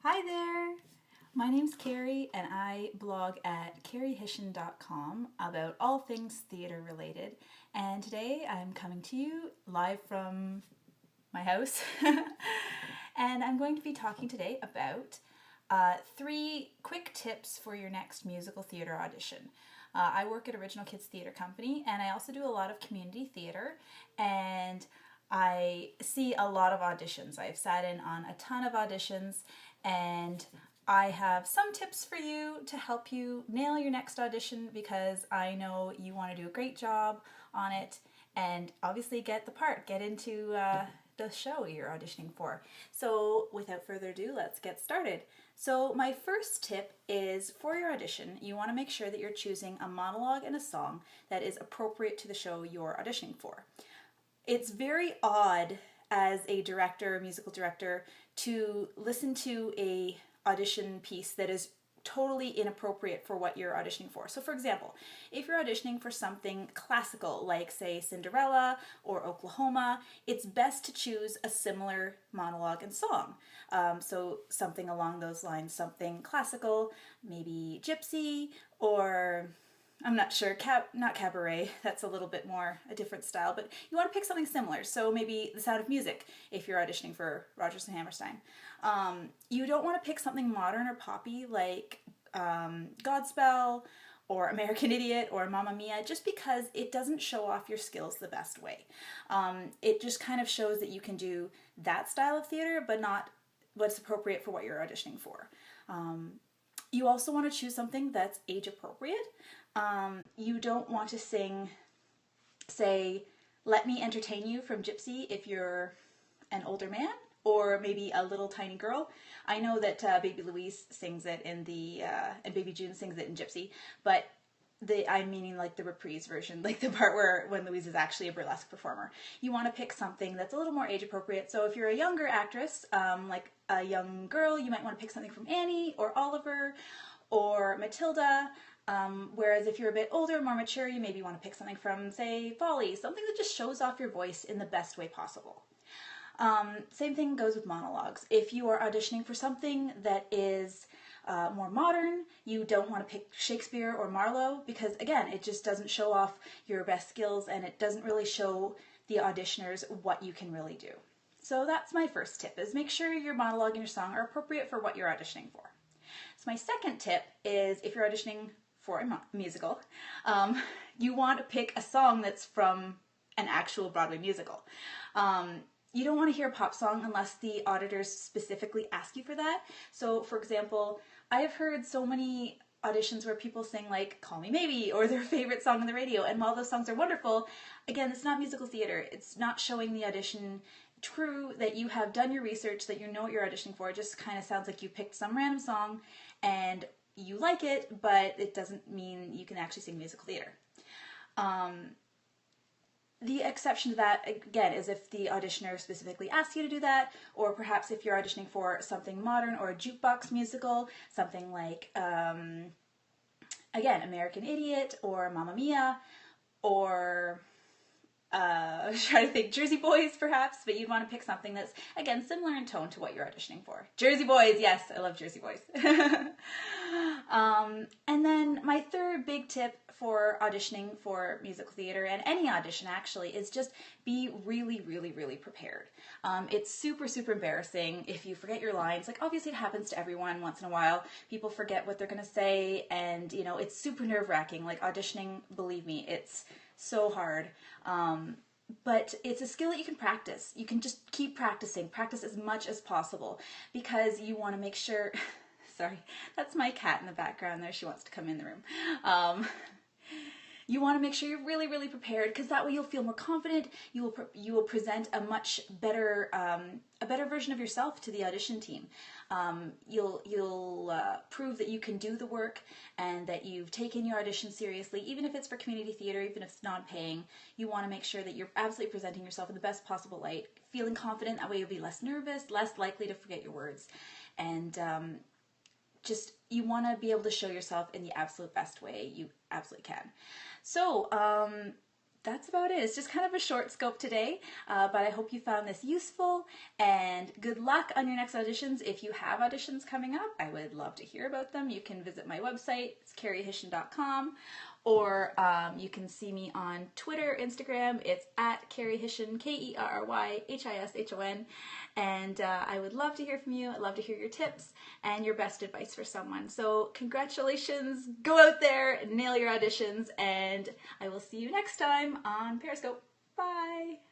Hi there! My name's Carrie and I blog at carriehishin.com about all things theatre related. And today I'm coming to you live from my house. And I'm going to be talking today about 3 quick tips for your next musical theatre audition. I work at Original Kids Theatre Company and I also do a lot of community theatre, and I see a lot of auditions. I've sat in on a ton of auditions, and I have some tips for you to help you nail your next audition, because I know you want to do a great job on it and obviously get the part, get into the show you're auditioning for. So without further ado, let's get started. So my first tip is, for your audition, you want to make sure that you're choosing a monologue and a song that is appropriate to the show you're auditioning for. It's very odd as a director, a musical director, to listen to a audition piece that is totally inappropriate for what you're auditioning for. So for example, if you're auditioning for something classical, like say Cinderella or Oklahoma, it's best to choose a similar monologue and song. So something along those lines, something classical, maybe Gypsy, or I'm not sure, not cabaret, that's a little bit more a different style, but you want to pick something similar. So maybe The Sound of Music, if you're auditioning for Rodgers and Hammerstein. You don't want to pick something modern or poppy like Godspell or American Idiot or Mamma Mia, just because it doesn't show off your skills the best way. It just kind of shows that you can do that style of theater, but not what's appropriate for what you're auditioning for. You also want to choose something that's age appropriate. You don't want to sing, say, Let Me Entertain You from Gypsy if you're an older man, or maybe a little tiny girl. I know that Baby Louise sings it in and Baby June sings it in Gypsy, but I'm meaning like the reprise version, like the part when Louise is actually a burlesque performer. You want to pick something that's a little more age appropriate. So if you're a younger actress, like a young girl, you might want to pick something from Annie or Oliver or Matilda. Whereas if you're a bit older, more mature, you maybe want to pick something from, say, Folly, something that just shows off your voice in the best way possible. Same thing goes with monologues. If you are auditioning for something that is more modern, you don't want to pick Shakespeare or Marlowe, because again, it just doesn't show off your best skills and it doesn't really show the auditioners what you can really do. So that's my first tip, is make sure your monologue and your song are appropriate for what you're auditioning for. So my second tip is, if you're auditioning for a musical, you want to pick a song that's from an actual Broadway musical. You don't want to hear a pop song unless the auditors specifically ask you for that. So for example, I have heard so many auditions where people sing like Call Me Maybe or their favorite song on the radio, and while those songs are wonderful, again, it's not musical theater. It's not showing the audition true that you have done your research, that you know what you're auditioning for. It just kind of sounds like you picked some random song and you like it, but it doesn't mean you can actually sing musical theater. The exception to that, again, is if the auditioner specifically asks you to do that, or perhaps if you're auditioning for something modern or a jukebox musical, something like, again, American Idiot or Mamma Mia, or I'm trying to think, Jersey Boys perhaps, but you'd want to pick something that's, again, similar in tone to what you're auditioning for. Jersey Boys, yes, I love Jersey Boys. And then my third big tip for auditioning for musical theater, and any audition actually, is just be really, really, really prepared. It's super, super embarrassing if you forget your lines. Like, obviously it happens to everyone once in a while. People forget what they're going to say, and, you know, it's super nerve-wracking. Like, auditioning, believe me, it's so hard. But it's a skill that you can practice. You can just keep practicing. Practice as much as possible, because you want to make sure... Sorry, that's my cat in the background there. She wants to come in the room. You want to make sure you're really, really prepared, because that way you'll feel more confident. You will present a much better version of yourself to the audition team. You'll prove that you can do the work and that you've taken your audition seriously, even if it's for community theater, even if it's non-paying. You want to make sure that you're absolutely presenting yourself in the best possible light, feeling confident. That way you'll be less nervous, less likely to forget your words, and just, you want to be able to show yourself in the absolute best way you absolutely can. So that's about it. It's just kind of a short scope today, but I hope you found this useful, and good luck on your next auditions. If you have auditions coming up, I would love to hear about them. You can visit my website, it's carriehishin.com, or you can see me on Twitter, Instagram, it's at KerryHishon, KerryHishon, and I would love to hear from you. I'd love to hear your tips and your best advice for someone. So congratulations, go out there, nail your auditions, and I will see you next time on Periscope. Bye!